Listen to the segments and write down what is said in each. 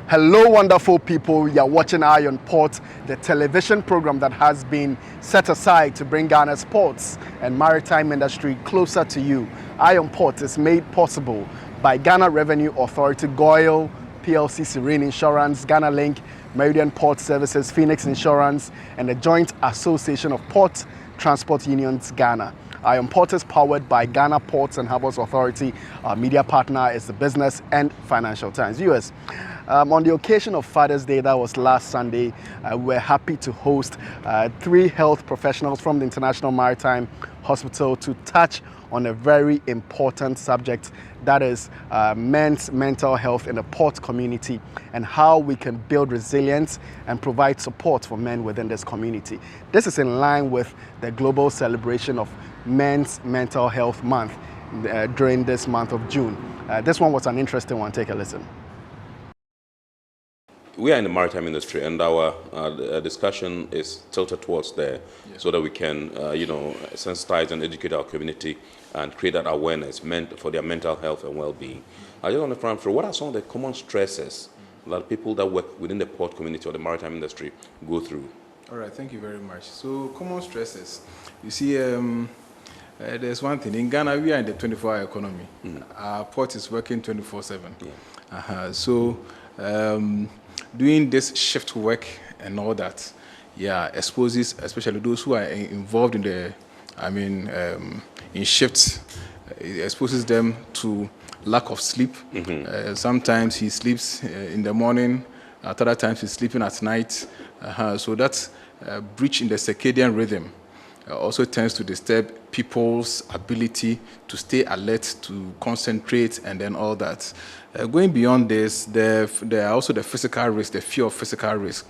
Hello, wonderful people. You're watching Eye on Port, the television program that has been set aside to bring Ghana's ports and maritime industry closer to you. Eye on Port is made possible by Ghana Revenue Authority, Goodwill, PLC Serene Insurance, Ghana Link, Meridian Port Services, Phoenix Insurance, and the Joint Association of Port Transport Unions Ghana. Eye on Port is powered by Ghana Ports and Harbours Authority. Our media partner is the Business and Financial Times. Viewers, on the occasion of Father's Day, that was last Sunday, we're happy to host 3 health professionals from the International Maritime Hospital to touch on a very important subject, that is men's mental health in the port community and how we can build resilience and provide support for men within this community. This is in line with the global celebration of Men's Mental Health Month during this month of June. This one was an interesting one. Take a listen. We are in the maritime industry, and our discussion is tilted towards there, so that we can, sensitize and educate our community and create that awareness for their mental health and well-being. I just want to find through what are some of the common stresses that people that work within the port community or the maritime industry go through. All right, thank you very much. So, common stresses. You see, there's one thing. In Ghana, we are in the 24-hour economy. Our port is working 24/7. So, doing this shift work and all that, exposes, especially those who are involved in the, in shifts, it exposes them to lack of sleep. Sometimes he sleeps in the morning, at other times he's sleeping at night. So that breach in the circadian rhythm also tends to disturb people's ability to stay alert, to concentrate, and then all that. Going beyond this, there are also the physical risk, the fear of physical risk.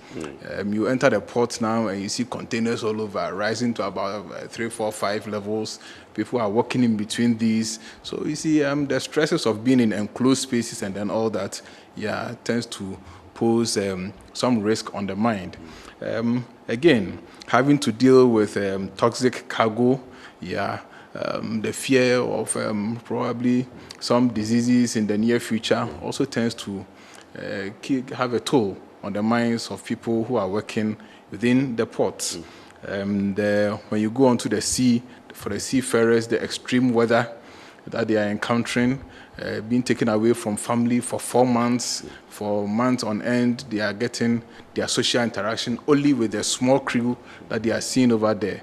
You enter the port now and you see containers all over, rising to about 3, 4, 5 levels. People are walking in between these. So you see the stresses of being in enclosed spaces and then all that, tends to pose some risk on the mind. Again, having to deal with toxic cargo, the fear of probably some diseases in the near future also tends to have a toll on the minds of people who are working within the ports. When you go onto the sea, for the seafarers, the extreme weather that they are encountering, being taken away from family for 4 months, for months on end, they are getting their social interaction only with the small crew that they are seeing over there.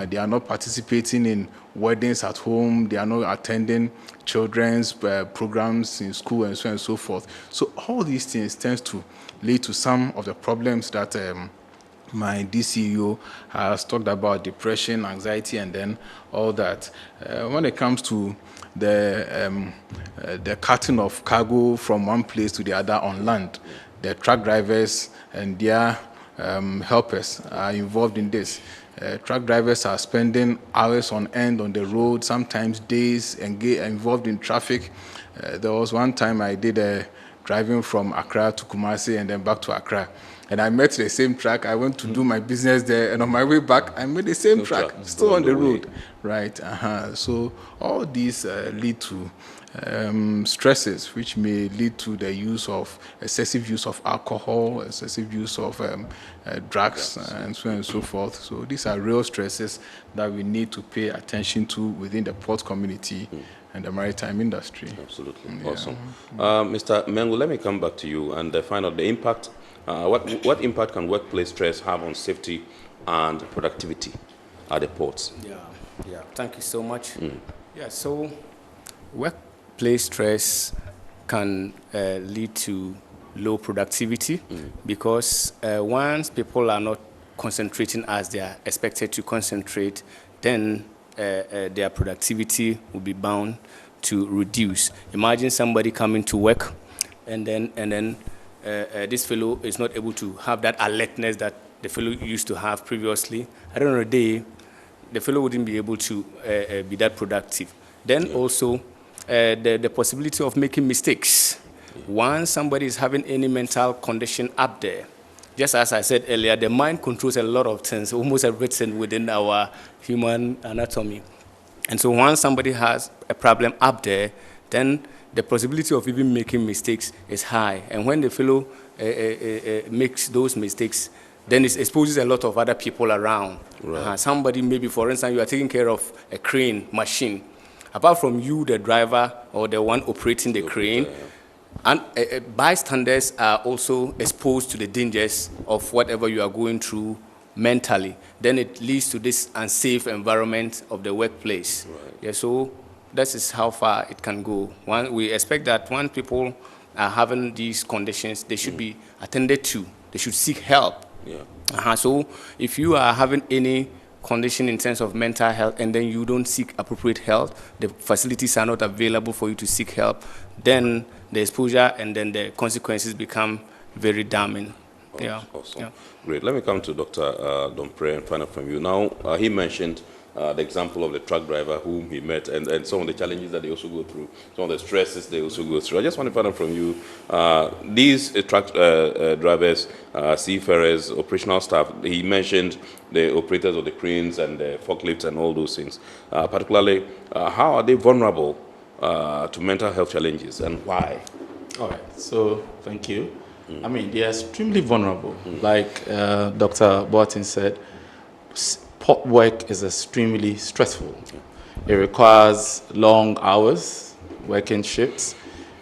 They are not participating in weddings at home, they are not attending children's programs in school and so on and so forth. So all these things tend to lead to some of the problems that my DCEO has talked about: depression, anxiety, and then all that. When it comes to the carting of cargo from one place to the other on land, the truck drivers and their helpers are involved in this. Truck drivers are spending hours on end on the road, sometimes days, involved in traffic. There was one time I did driving from Accra to Kumasi and then back to Accra. And I met the same truck. I went to do my business there, and on my way back, I met the same truck, still on the road, right? So all these lead to stresses, which may lead to the excessive use of alcohol, excessive use of drugs, and so on and so forth. So these are real stresses that we need to pay attention to within the port community and the maritime industry. Absolutely, awesome. Mr. Mengu, let me come back to you and find out the impact. What impact can workplace stress have on safety and productivity at the ports? Thank you so much. So workplace stress can lead to low productivity because once people are not concentrating as they are expected to concentrate, then their productivity will be bound to reduce. Imagine somebody coming to work and then this fellow is not able to have that alertness that the fellow used to have previously. At the end of the day, the fellow wouldn't be able to be that productive. Then also, the possibility of making mistakes. Once somebody is having any mental condition up there, just as I said earlier, the mind controls a lot of things, almost everything within our human anatomy. And so once somebody has a problem up there, then the possibility of even making mistakes is high. And when the fellow makes those mistakes, then it exposes a lot of other people around. Right. Somebody, maybe, for instance, you are taking care of a crane machine. Apart from you, the driver, or the one operating the crane, and bystanders are also exposed to the dangers of whatever you are going through mentally. Then it leads to this unsafe environment of the workplace. Right. Yeah, so that is how far it can go. We expect that when people are having these conditions, they should be attended to. They should seek help. Yeah. So if you are having any condition in terms of mental health and then you don't seek appropriate help, the facilities are not available for you to seek help, then the exposure and then the consequences become very damning. Yeah. Awesome. Yeah. Great. Let me come to Dr. Dompre and find out from you. Now, he mentioned the example of the truck driver whom he met and some of the challenges that they also go through, some of the stresses they also go through. I just want to find out from you, these truck drivers, seafarers, operational staff, he mentioned the operators of the cranes and the forklifts and all those things. Particularly, how are they vulnerable to mental health challenges and why? All right. So, thank you. I mean, they are extremely vulnerable. Like Dr. Boateng said, port work is extremely stressful. It requires long hours, working shifts.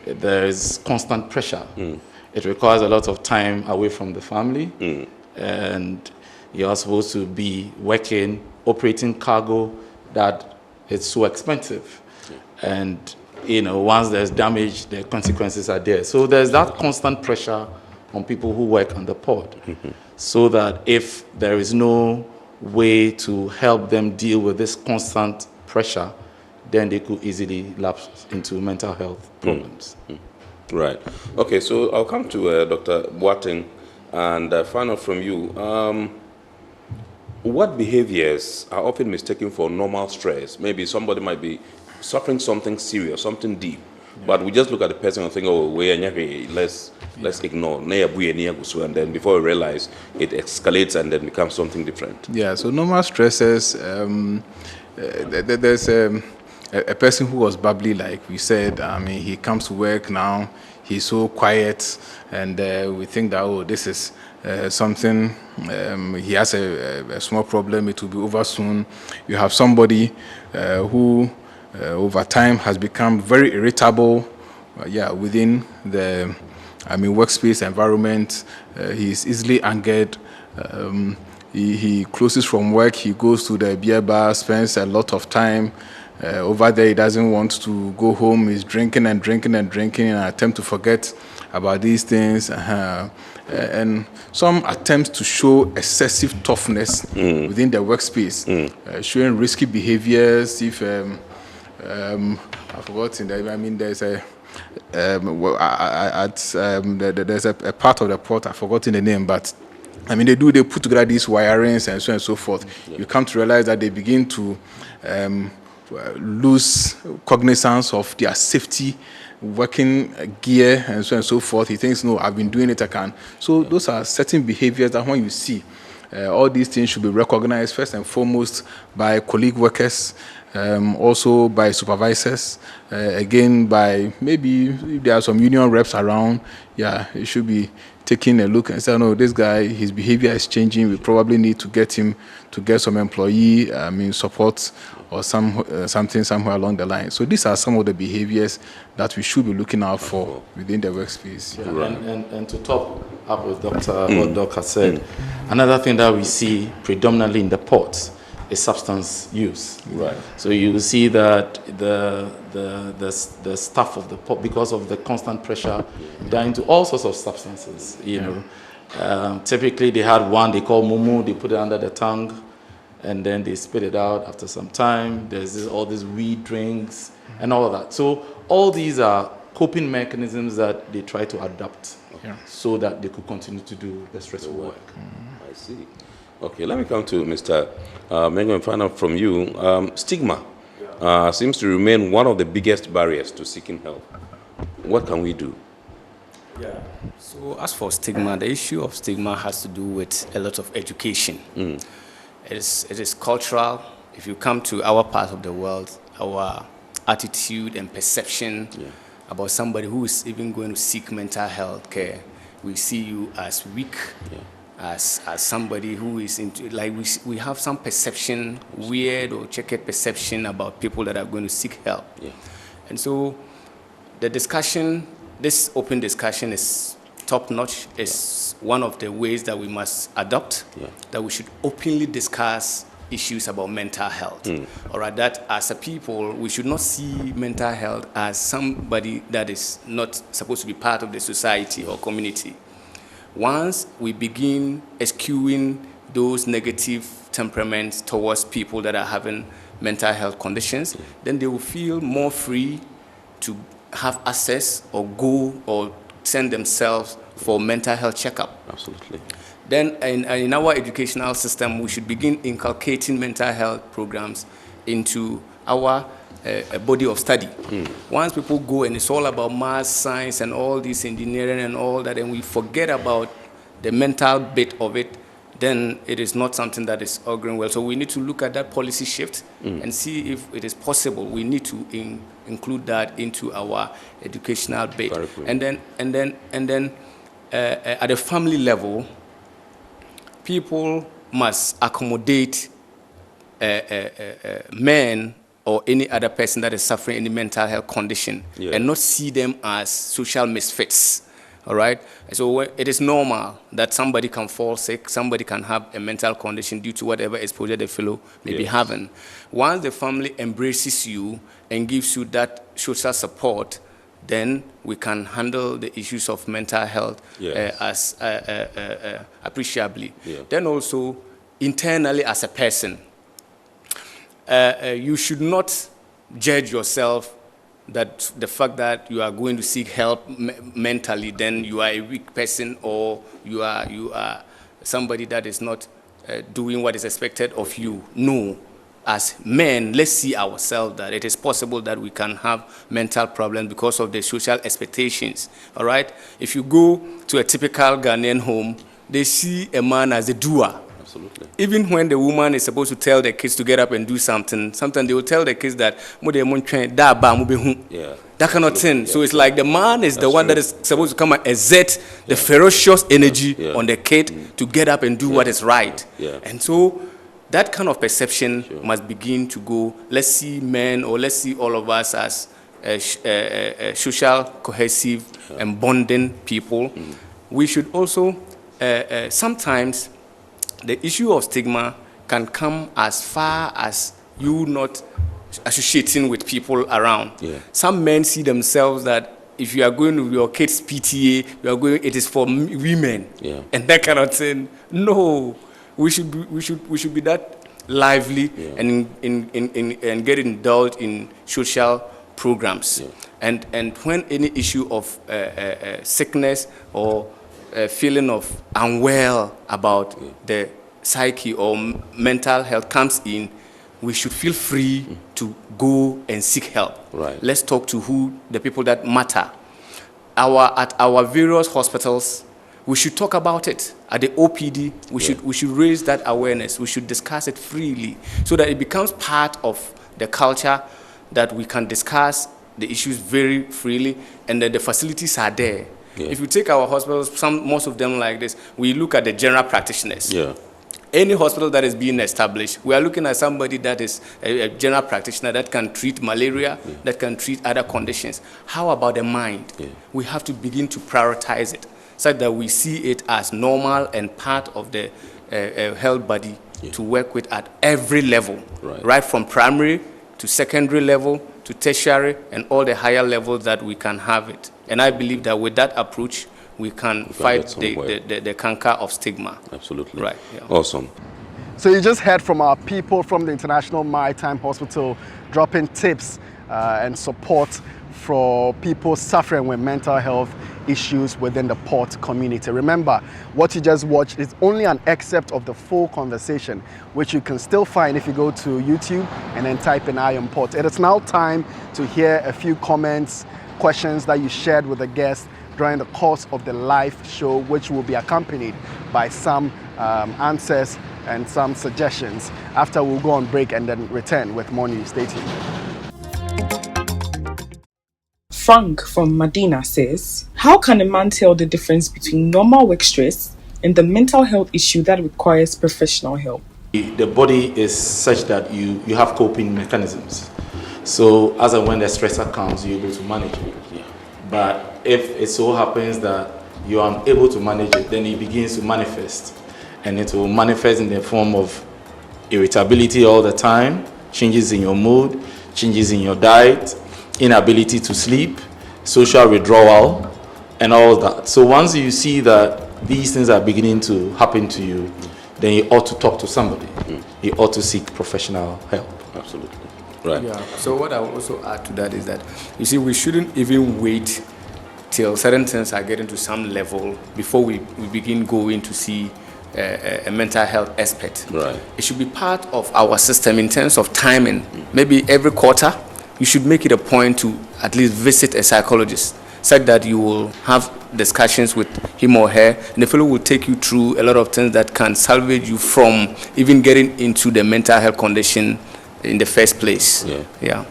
There is constant pressure. It requires a lot of time away from the family. And you are supposed to be working, operating cargo that is so expensive. And once there's damage, the consequences are there. So there's that constant pressure on people who work on the port, so that if there is no way to help them deal with this constant pressure, then they could easily lapse into mental health problems. Right. Okay, so I'll come to Dr. Boateng and find out from you, what behaviors are often mistaken for normal stress? Maybe somebody might be suffering something serious, something deep, but we just look at the person and think, oh, let's ignore, and then before we realize, it escalates and then becomes something different. Yeah, so normal stresses, there's a person who was bubbly, like we said. I mean, he comes to work now, he's so quiet, and we think that, oh, this is something, he has a small problem, it will be over soon. You have somebody who over time has become very irritable, within the workspace environment. He's easily angered. He closes from work, he goes to the beer bar, spends a lot of time over there. He doesn't want to go home. He's drinking and drinking and drinking in an attempt to forget about these things. And some attempts to show excessive toughness within the workspace, showing risky behaviors. If I've forgotten, there's there's a part of the port, I've forgotten the name, but they put together these wirings and so on and so forth. You come to realize that they begin to lose cognizance of their safety, working gear and so on and so forth. He thinks, no, I've been doing it, I can. So those are certain behaviors that when you see, all these things should be recognized first and foremost by colleague workers, also by supervisors, again by maybe if there are some union reps around, it should be taking a look and say, no, this guy, his behavior is changing. We probably need to get him to get some employee support or something somewhere along the line. So these are some of the behaviors that we should be looking out for within the workspace. Yeah. Right. And to top up with what Doc has said, another thing that we see predominantly in the ports is substance use. Right. So you see that the staff of the port, because of the constant pressure, they're into all sorts of substances. Typically they had one they call mumu. They put it under the tongue, and then they spit it out after some time. There's all these weed drinks and all of that. So all these are coping mechanisms that they try to adapt so that they could continue to do the stressful work. I see. Okay, let me come to Mr. Mengo and find out from you. Stigma seems to remain one of the biggest barriers to seeking help. What can we do? Yeah. So as for stigma, the issue of stigma has to do with a lot of education. It is cultural. If you come to our part of the world, our attitude and perception, about somebody who is even going to seek mental health care, we see you as weak, as somebody who is into, like we have some perception, weird or checkered perception about people that are going to seek help. And so the discussion, this open discussion is top-notch. It's one of the ways that we must adopt, that we should openly discuss issues about mental health. All right, that as a people, we should not see mental health as somebody that is not supposed to be part of the society or community. Once we begin eschewing those negative temperaments towards people that are having mental health conditions, then they will feel more free to have access or go or send themselves for mental health checkup. Absolutely. Then in our educational system, we should begin inculcating mental health programs into our body of study. Once people go and it's all about math, science, and all this engineering and all that, and we forget about the mental bit of it, then it is not something that is auguring well. So we need to look at that policy shift and see if it is possible. We need to include that into our educational bit. And then at a family level, people must accommodate men or any other person that is suffering any mental health condition and not see them as social misfits. All right? So it is normal that somebody can fall sick, somebody can have a mental condition due to whatever exposure the fellow may be having. Once the family embraces you and gives you that social support, then we can handle the issues of mental health as appreciably. Then also, internally as a person, you should not judge yourself that the fact that you are going to seek help mentally, then you are a weak person or you are somebody that is not doing what is expected of you. No. As men, let's see ourselves that it is possible that we can have mental problems because of the social expectations, all right? If you go to a typical Ghanaian home, they see a man as a doer. Absolutely. Even when the woman is supposed to tell the kids to get up and do something, sometimes they will tell the kids that, that kind of thing. So it's like the man is the one that is supposed to come and exert the ferocious energy on the kid to get up and do what is right. And so that kind of perception must begin to go. Let's see men, or let's see all of us as social, cohesive, and bonding people. We should also, sometimes, the issue of stigma can come as far as you not associating with people around. Some men see themselves that if you are going to your kids' PTA, it is for women, and that kind of thing. No. We should be that lively and get indulged in social programs. And when any issue of sickness or feeling of unwell about the psyche or mental health comes in, we should feel free to go and seek help. Let's talk to the people that matter. At our various hospitals, we should talk about it. At the OPD, we should raise that awareness. We should discuss it freely so that it becomes part of the culture, that we can discuss the issues very freely and that the facilities are there. If you take our hospitals, most of them like this, we look at the general practitioners. Any hospital that is being established, we are looking at somebody that is a general practitioner that can treat malaria, that can treat other conditions. How about the mind? We have to begin to prioritize it, so that we see it as normal and part of the health body to work with at every level, right from primary to secondary level to tertiary and all the higher levels that we can have it. And I believe that with that approach, we can fight the canker of stigma. Absolutely. Right. Awesome. So you just heard from our people from the International Maritime Hospital dropping tips and support for people suffering with mental health issues within the port community. Remember, what you just watched is only an excerpt of the full conversation, which you can still find if you go to YouTube and then type in Iron Port. It is now time to hear a few comments, questions that you shared with the guests during the course of the live show, which will be accompanied by some answers and some suggestions. After, we'll go on break and then return with more news. Stay tuned. Frank from Medina says, how can a man tell the difference between normal work stress and the mental health issue that requires professional help? The body is such that you have coping mechanisms. So as and when the stressor comes, you're able to manage it. Yeah. But if it so happens that you are unable to manage it, then it begins to manifest. And it will manifest in the form of irritability all the time, changes in your mood, changes in your diet, inability to sleep, social withdrawal, and all that. So once you see that these things are beginning to happen to you, then you ought to talk to somebody. You ought to seek professional help. Absolutely. Right. Yeah. So what I will also add to that is that, you see, we shouldn't even wait till certain things are getting to some level before we begin going to see a mental health expert. Right. It should be part of our system in terms of timing. Maybe every quarter, you should make it a point to at least visit a psychologist, such that you will have discussions with him or her, and the fellow will take you through a lot of things that can salvage you from even getting into the mental health condition in the first place. Yeah.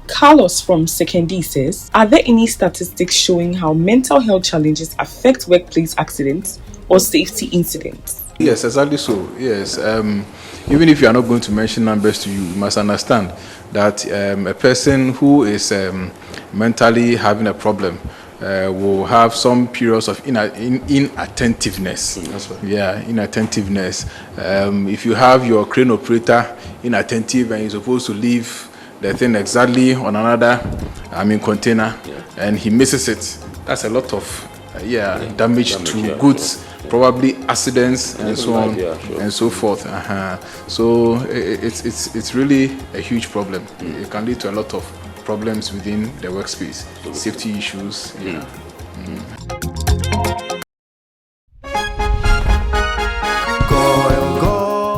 Carlos from Sekendi says, are there any statistics showing how mental health challenges affect workplace accidents or safety incidents? Yes, exactly so. Yes. Even if you are not going to mention numbers to you, you must understand that a person who is mentally having a problem will have some periods of inattentiveness. That's right. Yeah, inattentiveness. If you have your crane operator inattentive and you're supposed to leave the thing exactly on another, container, and he misses it, that's a lot of damage to goods. Sure. Probably accidents and so on and so forth. So it's really a huge problem. It can lead to a lot of problems within the workspace, safety issues.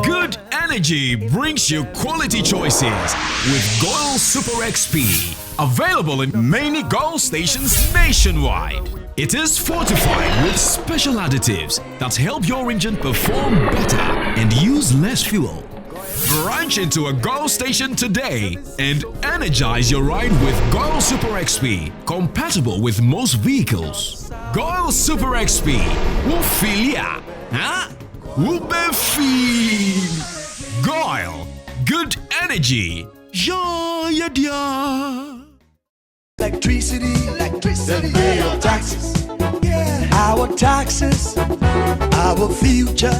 Good energy brings you quality choices with Goil Super XP. Available in many Goil stations nationwide. It is fortified with special additives that help your engine perform better and use less fuel. Branch into a Goil station today and energize your ride with Goil Super XP, compatible with most vehicles. Goil Super XP will feel ya, huh? Will be feel. Goil, good energy. Yeah. Electricity, then pay your taxes. Our taxes, our future.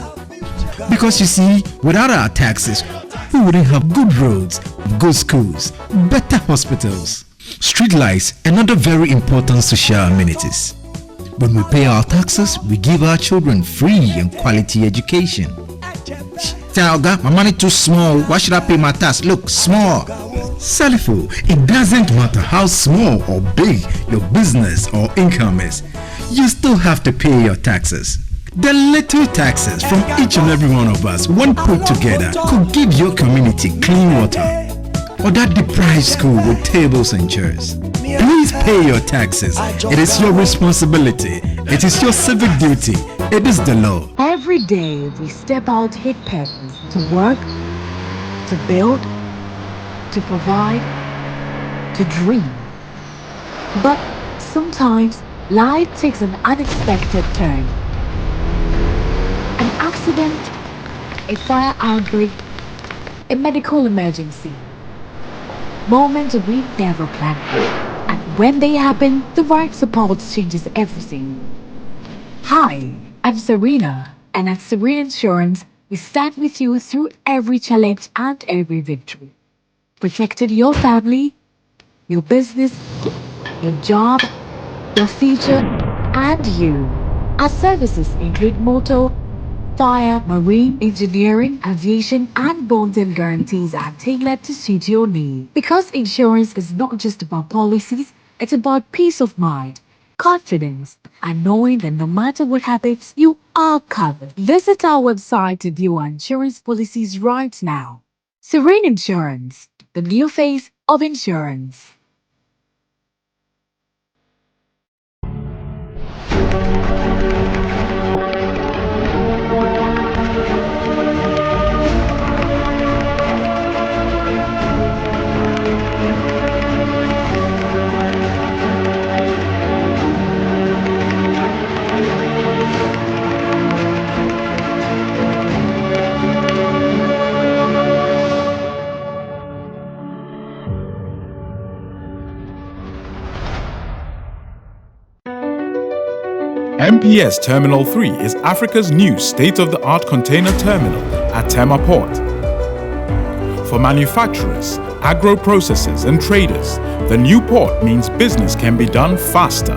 Because you see, without our taxes, we wouldn't have good roads, good schools, better hospitals, streetlights, and other very important social amenities. When we pay our taxes, we give our children free and quality education. Talga, my money too small. Why should I pay my tax? Look, small. Salifo, it doesn't matter how small or big your business or income is, you still have to pay your taxes. The little taxes from each and every one of us, when put together, could give your community clean water or that deprived school with tables and chairs. Please pay your taxes. It is your responsibility. It is your civic duty. It is the law. Every day we step out hit purpose to work, to build, to provide, to dream. But sometimes life takes an unexpected turn. An accident, a fire outbreak, a medical emergency. Moments we never planned for. And when they happen, the right support changes everything. Hi, I'm Serena, and at Serena Insurance, we stand with you through every challenge and every victory. Protecting your family, your business, your job, your future, and you. Our services include motor, fire, marine, engineering, aviation, and bonds and guarantees are tailored to suit your needs. Because insurance is not just about policies, it's about peace of mind, confidence, and knowing that no matter what happens, you are covered. Visit our website to view our insurance policies right now. Serene Insurance, the new face of insurance. MPS Terminal 3 is Africa's new state-of-the-art container terminal at Tema Port. For manufacturers, agro-processors and traders, the new port means business can be done faster.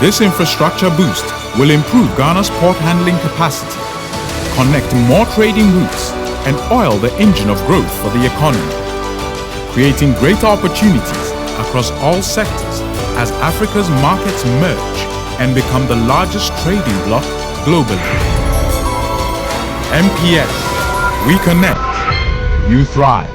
This infrastructure boost will improve Ghana's port handling capacity, connect more trading routes, and oil the engine of growth for the economy, creating greater opportunities across all sectors as Africa's markets merge and become the largest trading bloc globally. MPS, we connect, you thrive.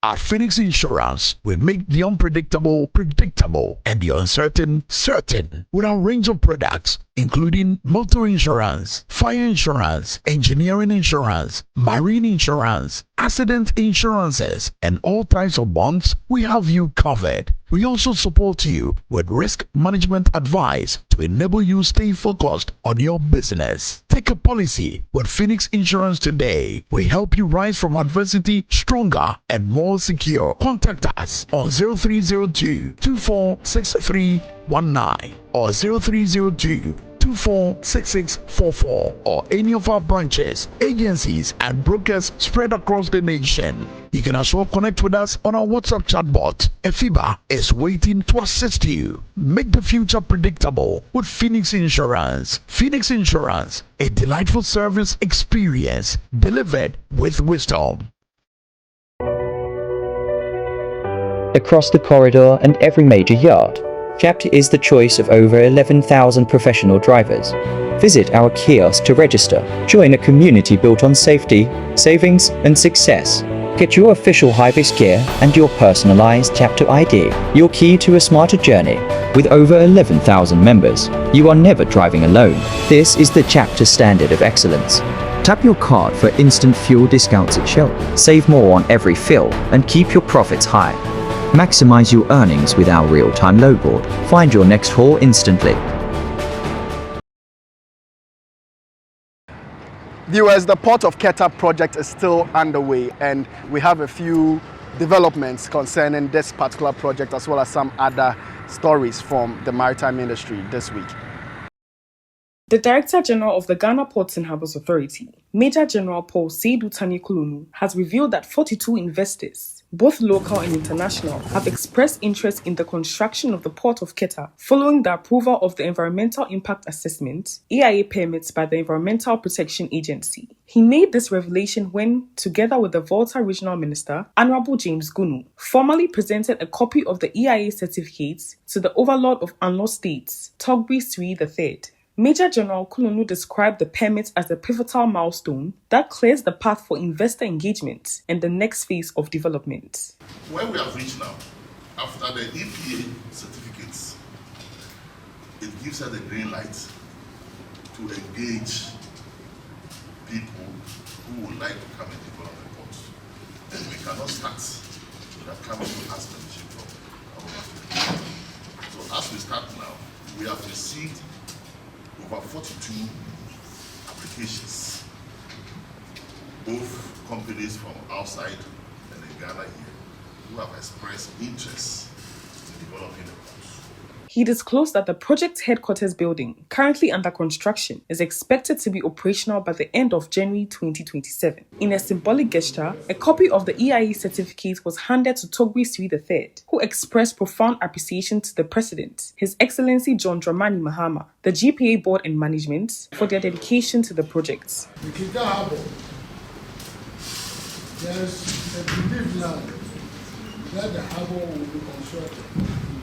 At Phoenix Insurance, we make the unpredictable predictable and the uncertain certain with our range of products, including motor insurance, fire insurance, engineering insurance, marine insurance, accident insurances, and all types of bonds. We have you covered. We also support you with risk management advice to enable you stay focused on your business. Take a policy with Phoenix Insurance today. We help you rise from adversity stronger and more secure. Contact us on 0302-246319 or 0302-246644 or any of our branches, agencies, and brokers spread across the nation. You can as well connect with us on our WhatsApp chatbot. Efiba is waiting to assist you. Make the future predictable with Phoenix Insurance. Phoenix Insurance, a delightful service experience delivered with wisdom. Across the corridor and every major yard, JPHA is the choice of over 11,000 professional drivers. Visit our kiosk to register. Join a community built on safety, savings, and success. Get your official high-vis gear and your personalized JPHA ID, your key to a smarter journey. With over 11,000 members, you are never driving alone. This is the JPHA standard of excellence. Tap your card for instant fuel discounts at Shell. Save more on every fill and keep your profits high. Maximize your earnings with our real-time load board. Find your next haul instantly. Viewers, the Port of Keta project is still underway, and we have a few developments concerning this particular project as well as some other stories from the maritime industry this week. The Director General of the Ghana Ports and Harbours Authority, Major General Paul Seydou Tani Kulunu, has revealed that 42 investors, both local and international, have expressed interest in the construction of the Port of Keta following the approval of the Environmental Impact Assessment (EIA) permits by the Environmental Protection Agency. He made this revelation when, together with the Volta Regional Minister, Honorable James Gunu, formally presented a copy of the EIA certificates to the Overlord of Anlo States, Togbi Sri III. Major General Kulunu described the permit as a pivotal milestone that clears the path for investor engagement and the next phase of development. Where we have reached now, after the EPA certificates, it gives us the green light to engage people who would like to come and develop the port. And we cannot start without coming to ask permission from our government. So as we start now, we have received over 42 applications, both companies from outside and in Ghana here, who have expressed interest in developing the port. He disclosed that the project's headquarters building, currently under construction, is expected to be operational by the end of January 2027. In a symbolic gesture, a copy of the EIA certificate was handed to Togbi Sri III, who expressed profound appreciation to the President, His Excellency John Dramani Mahama, the GPA Board and Management, for their dedication to the project. In Keta Harbour, there's a belief now that the harbour will be constructed.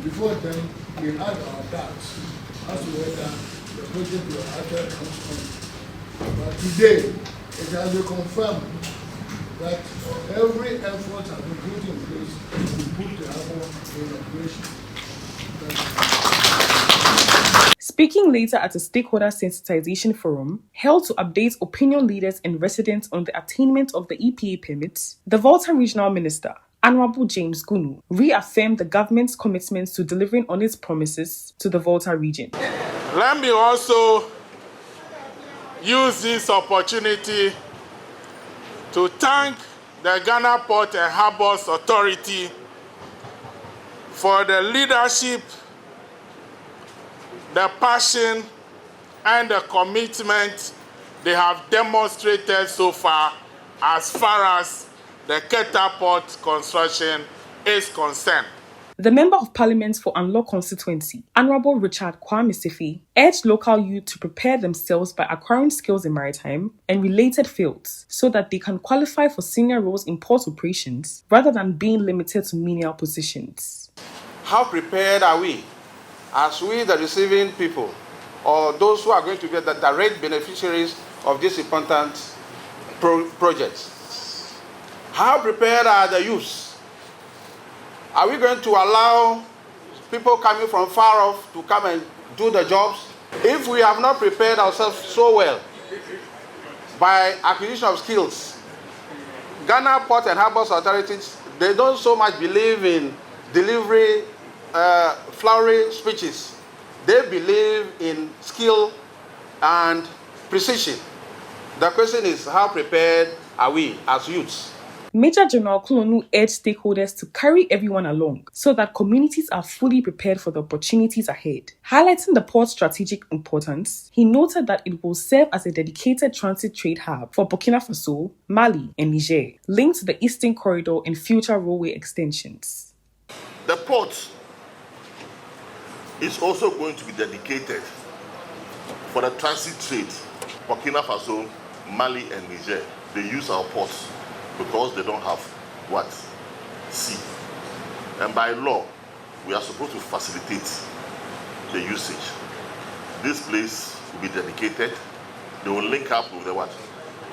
Before then, we had our doubts as to whether the project will actually come on. But today, it has been confirmed that every effort has been put in place to put the harbour in operation. Speaking later at a stakeholder sensitization forum held to update opinion leaders and residents on the attainment of the EPA permits, the Volta Regional Minister, Honorable James Gunu, reaffirmed the government's commitments to delivering on its promises to the Volta region. Let me also use this opportunity to thank the Ghana Port and Harbours Authority for the leadership, the passion, and the commitment they have demonstrated so far as the Keta port construction is concerned. The Member of Parliament for Anlo constituency, Honourable Richard Kwame Sifi, urged local youth to prepare themselves by acquiring skills in maritime and related fields so that they can qualify for senior roles in port operations rather than being limited to menial positions. How prepared are we, as we the receiving people, or those who are going to be the direct beneficiaries of these important projects? How prepared are the youths? Are we going to allow people coming from far off to come and do the jobs? If we have not prepared ourselves so well by acquisition of skills, Ghana Port and Harbours authorities, they don't so much believe in delivery, flowery speeches. They believe in skill and precision. The question is, how prepared are we as youths? Major General Kulonu urged stakeholders to carry everyone along so that communities are fully prepared for the opportunities ahead. Highlighting the port's strategic importance, he noted that it will serve as a dedicated transit trade hub for Burkina Faso, Mali, and Niger, linked to the Eastern Corridor and future railway extensions. The port is also going to be dedicated for the transit trade. Burkina Faso, Mali, and Niger, they use our ports because they don't have what? Sea. And by law, we are supposed to facilitate the usage. This place will be dedicated. They will link up with the what?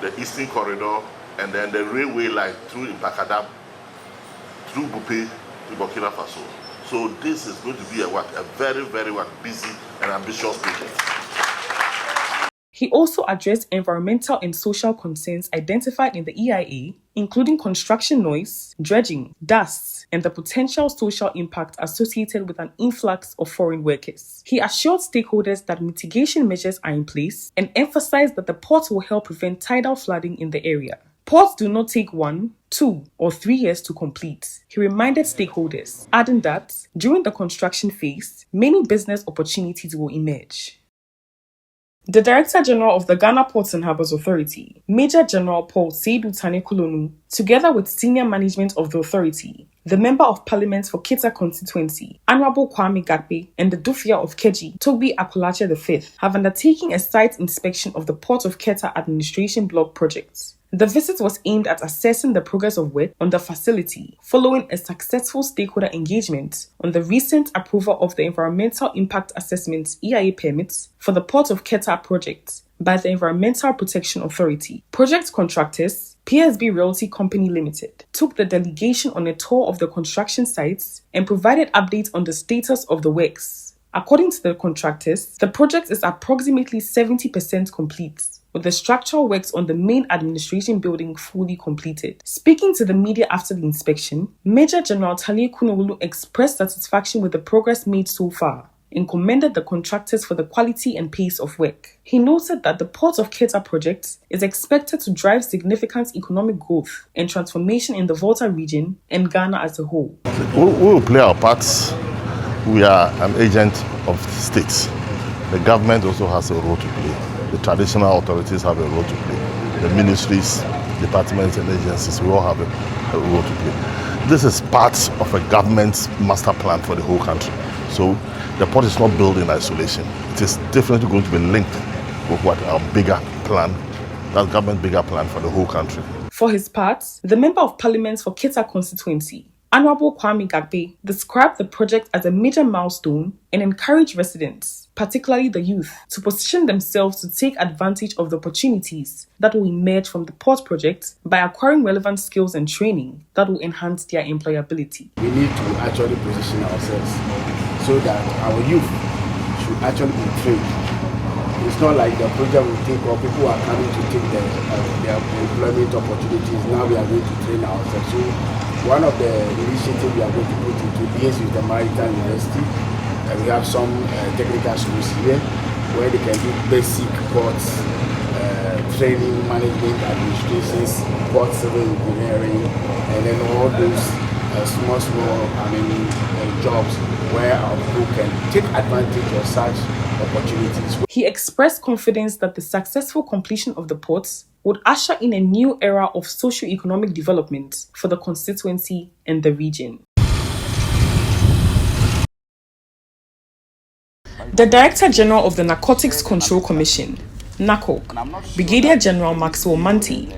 The Eastern Corridor, and then the railway line through Imbakadam, through Bupe to Burkina Faso. So this is going to be a very, very busy and ambitious project. He also addressed environmental and social concerns identified in the EIA, including construction noise, dredging, dust, and the potential social impact associated with an influx of foreign workers. He assured stakeholders that mitigation measures are in place and emphasized that the port will help prevent tidal flooding in the area. Ports do not take 1, 2, or 3 years to complete, he reminded stakeholders, adding that during the construction phase, many business opportunities will emerge. The Director General of the Ghana Ports and Harbours Authority, Major General Paul Seydou Tane Kulonu, together with senior management of the authority, the Member of Parliament for Keta constituency, Honourable Kwame Gakpe, and the Dufia of Keji, Toby Akolache V, have undertaken a site inspection of the Port of Keta Administration Block project. The visit was aimed at assessing the progress of work on the facility following a successful stakeholder engagement on the recent approval of the Environmental Impact Assessment EIA permits for the Port of Keta project by the Environmental Protection Authority. Project contractors, PSB Realty Company Limited, took the delegation on a tour of the construction sites and provided updates on the status of the works. According to the contractors, the project is approximately 70% complete, with the structural works on the main administration building fully completed. Speaking to the media after the inspection, Major General Talie Kunowulu expressed satisfaction with the progress made so far and commended the contractors for the quality and pace of work. He noted that the Port of Keta project is expected to drive significant economic growth and transformation in the Volta region and Ghana as a whole. We will play our parts. We are an agent of states. The government also has a role to play. The traditional authorities have a role to play. The ministries, departments and agencies, we all have a role to play. This is part of a government's master plan for the whole country. So the port is not built in isolation. It is definitely going to be linked with what our bigger plan, that government bigger plan for the whole country. For his part, the Member of Parliament for Keta constituency, Honourable Kwame Gakpe, described the project as a major milestone and encouraged residents, particularly the youth, to position themselves to take advantage of the opportunities that will emerge from the port project by acquiring relevant skills and training that will enhance their employability. We need to actually position ourselves so that our youth should actually be trained. It's not like the project will take or people are coming to take their employment opportunities. Now we are going to train ourselves. So one of the initiatives we are going to put into liaise with the Maritime University. We have some technical schools here where they can do basic ports, training, management, administrations, port civil engineering, and then all those small, jobs where our people can take advantage of such opportunities. He expressed confidence that the successful completion of the ports would usher in a new era of socio-economic development for the constituency and the region. The Director General of the Narcotics Control Commission, NACOC, Brigadier General Maxwell Manti,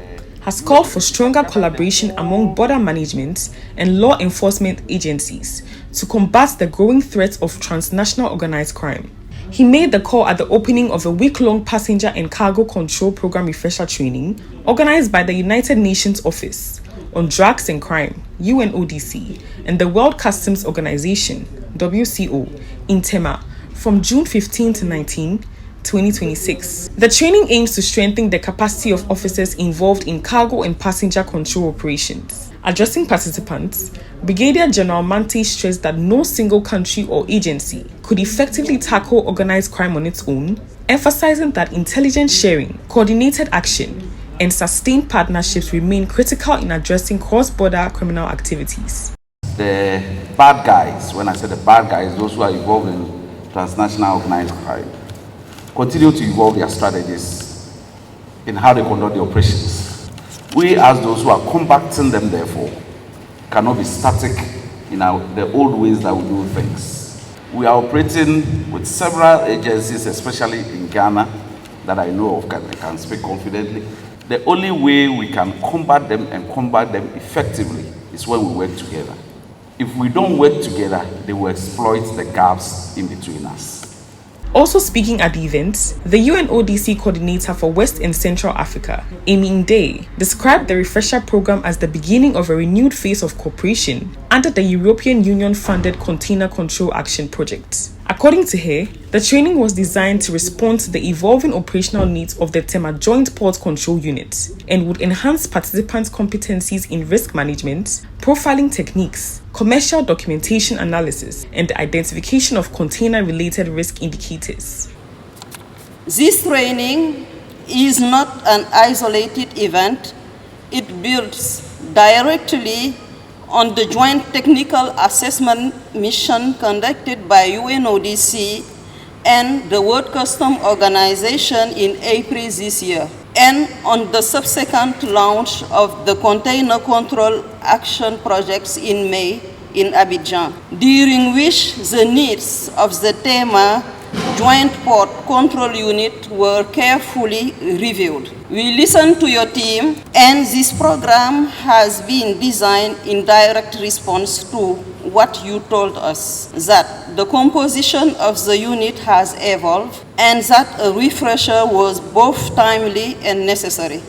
has called for stronger collaboration among border management and law enforcement agencies to combat the growing threat of transnational organized crime. He made the call at the opening of a week-long passenger and cargo control program refresher training organized by the United Nations Office on Drugs and Crime, UNODC, and the World Customs Organization, WCO, in Tema from June 15 to 19, 2026. The training aims to strengthen the capacity of officers involved in cargo and passenger control operations. Addressing participants, Brigadier General Manti stressed that no single country or agency could effectively tackle organized crime on its own, emphasizing that intelligence sharing, coordinated action, and sustained partnerships remain critical in addressing cross-border criminal activities. The bad guys, when I say the bad guys, those who are involved in transnational organized crime, continue to evolve their strategies in how they conduct the operations. We, as those who are combating them, therefore, cannot be static in the old ways that we do things. We are operating with several agencies, especially in Ghana, that I know of, I can speak confidently. The only way we can combat them and combat them effectively is when we work together. If we don't work together, they will exploit the gaps in between us. Also speaking at the event, the UNODC coordinator for West and Central Africa, Amy Nde, described the refresher program as the beginning of a renewed phase of cooperation under the European Union-funded Container Control Action Project. According to her, the training was designed to respond to the evolving operational needs of the Tema Joint Port Control Unit and would enhance participants' competencies in risk management, profiling techniques, commercial documentation analysis, and the identification of container-related risk indicators. This training is not an isolated event. It builds directly on the joint technical assessment mission conducted by UNODC and the World Customs Organization in April this year, and on the subsequent launch of the Container Control Action Projects in May in Abidjan, during which the needs of the Tema Joint Port Control Unit were carefully reviewed. We listened to your team, and this program has been designed in direct response to what you told us, that the composition of the unit has evolved and that a refresher was both timely and necessary.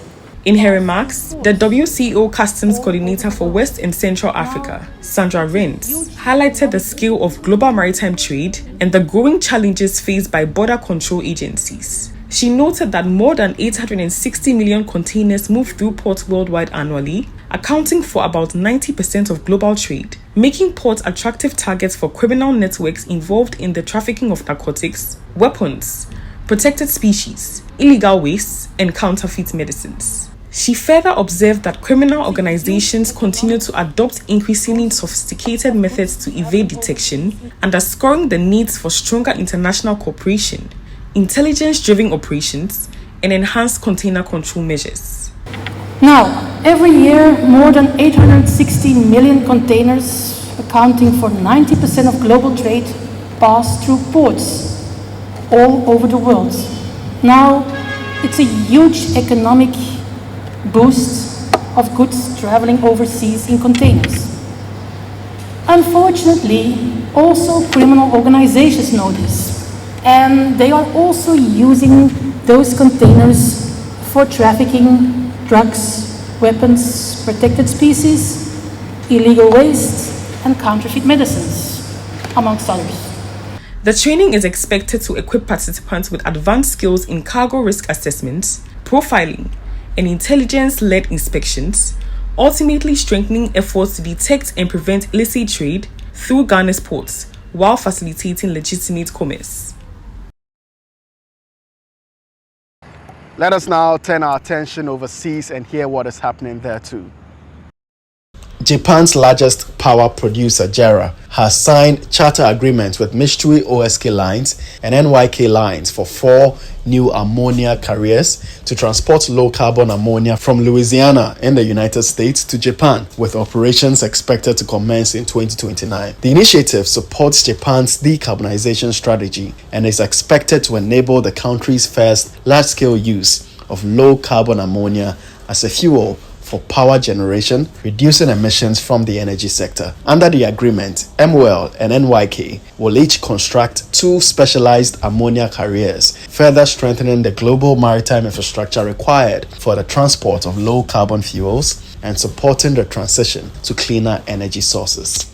In her remarks, the WCO Customs Coordinator for West and Central Africa, Sandra Renz, highlighted the scale of global maritime trade and the growing challenges faced by border control agencies. She noted that more than 860 million containers move through ports worldwide annually, accounting for about 90% of global trade, making ports attractive targets for criminal networks involved in the trafficking of narcotics, weapons, protected species, illegal waste, and counterfeit medicines. She further observed that criminal organizations continue to adopt increasingly sophisticated methods to evade detection, underscoring the needs for stronger international cooperation, intelligence-driven operations, and enhanced container control measures. Now, every year, more than 860 million containers, accounting for 90% of global trade, pass through ports all over the world. Now, it's a huge economic boost of goods traveling overseas in containers. Unfortunately, also criminal organizations know this, and they are also using those containers for trafficking drugs, weapons, protected species, illegal waste, and counterfeit medicines, amongst others. The training is expected to equip participants with advanced skills in cargo risk assessment, profiling, and intelligence-led inspections, ultimately strengthening efforts to detect and prevent illicit trade through Ghana's ports while facilitating legitimate commerce. Let us now turn our attention overseas and hear what is happening there too. Japan's largest power producer, JERA, has signed charter agreements with Mitsui OSK Lines and NYK Lines for 4 new ammonia carriers to transport low-carbon ammonia from Louisiana in the United States to Japan, with operations expected to commence in 2029. The initiative supports Japan's decarbonization strategy and is expected to enable the country's first large-scale use of low-carbon ammonia as a fuel for power generation, reducing emissions from the energy sector. Under the agreement, MOL and NYK will each construct 2 specialized ammonia carriers, further strengthening the global maritime infrastructure required for the transport of low-carbon fuels and supporting the transition to cleaner energy sources.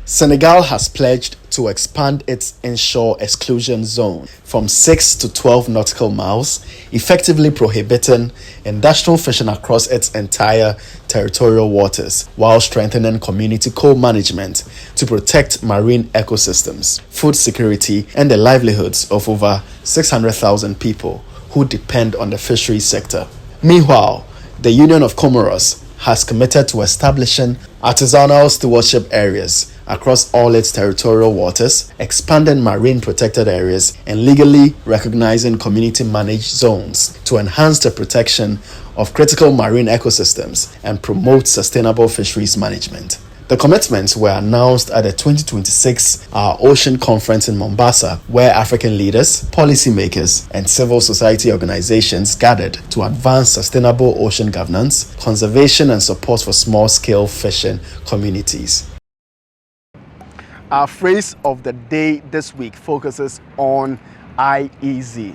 Senegal has pledged to expand its inshore exclusion zone from 6 to 12 nautical miles, effectively prohibiting industrial fishing across its entire territorial waters, while strengthening community co-management to protect marine ecosystems, food security, and the livelihoods of over 600,000 people who depend on the fisheries sector. Meanwhile, the Union of Comoros has committed to establishing artisanal stewardship areas across all its territorial waters, expanding marine protected areas, and legally recognizing community-managed zones to enhance the protection of critical marine ecosystems and promote sustainable fisheries management. The commitments were announced at the 2026 Our Ocean Conference in Mombasa, where African leaders, policymakers, and civil society organizations gathered to advance sustainable ocean governance, conservation, and support for small-scale fishing communities. Our phrase of the day this week focuses on IEZ.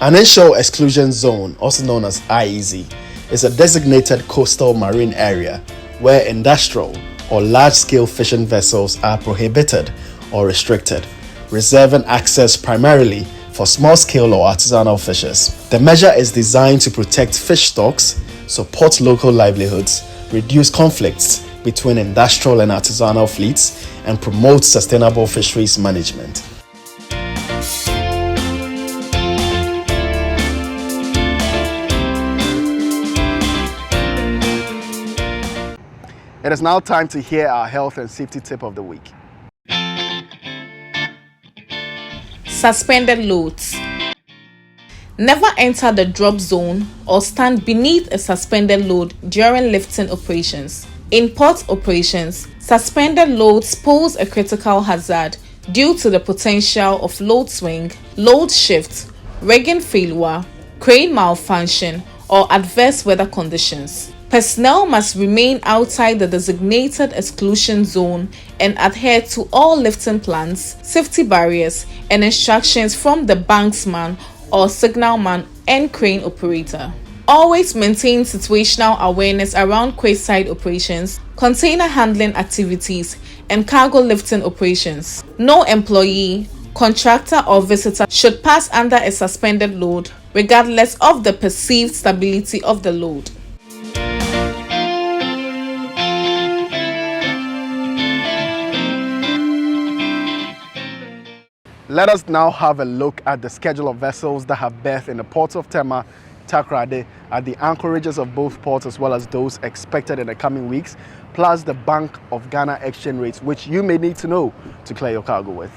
An inshore exclusion zone, also known as IEZ, is a designated coastal marine area where industrial or large-scale fishing vessels are prohibited or restricted, reserving access primarily for small-scale or artisanal fishers. The measure is designed to protect fish stocks, support local livelihoods, reduce conflicts between industrial and artisanal fleets, and promote sustainable fisheries management. It is now time to hear our health and safety tip of the week. Suspended loads. Never enter the drop zone or stand beneath a suspended load during lifting operations. In port operations, suspended loads pose a critical hazard due to the potential of load swing, load shift, rigging failure, crane malfunction, or adverse weather conditions. Personnel must remain outside the designated exclusion zone and adhere to all lifting plans, safety barriers, and instructions from the banksman or signalman and crane operator. Always maintain situational awareness around quayside operations, container handling activities, and cargo lifting operations. No employee, contractor, or visitor should pass under a suspended load, regardless of the perceived stability of the load. Let us now have a look at the schedule of vessels that have berthed in the ports of Tema, Takoradi, at the anchorages of both ports, as well as those expected in the coming weeks, plus the Bank of Ghana exchange rates, which you may need to know to clear your cargo with.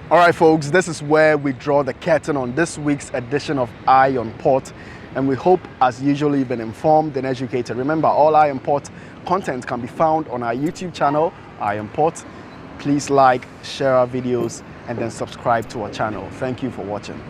All right, folks, this is where we draw the curtain on this week's edition of Eye on Port, and we hope, as usual, you've been informed and educated. Remember, all Eye on Port content can be found on our YouTube channel, Eye on Port. Please like, share our videos, and then subscribe to our channel. Thank you for watching.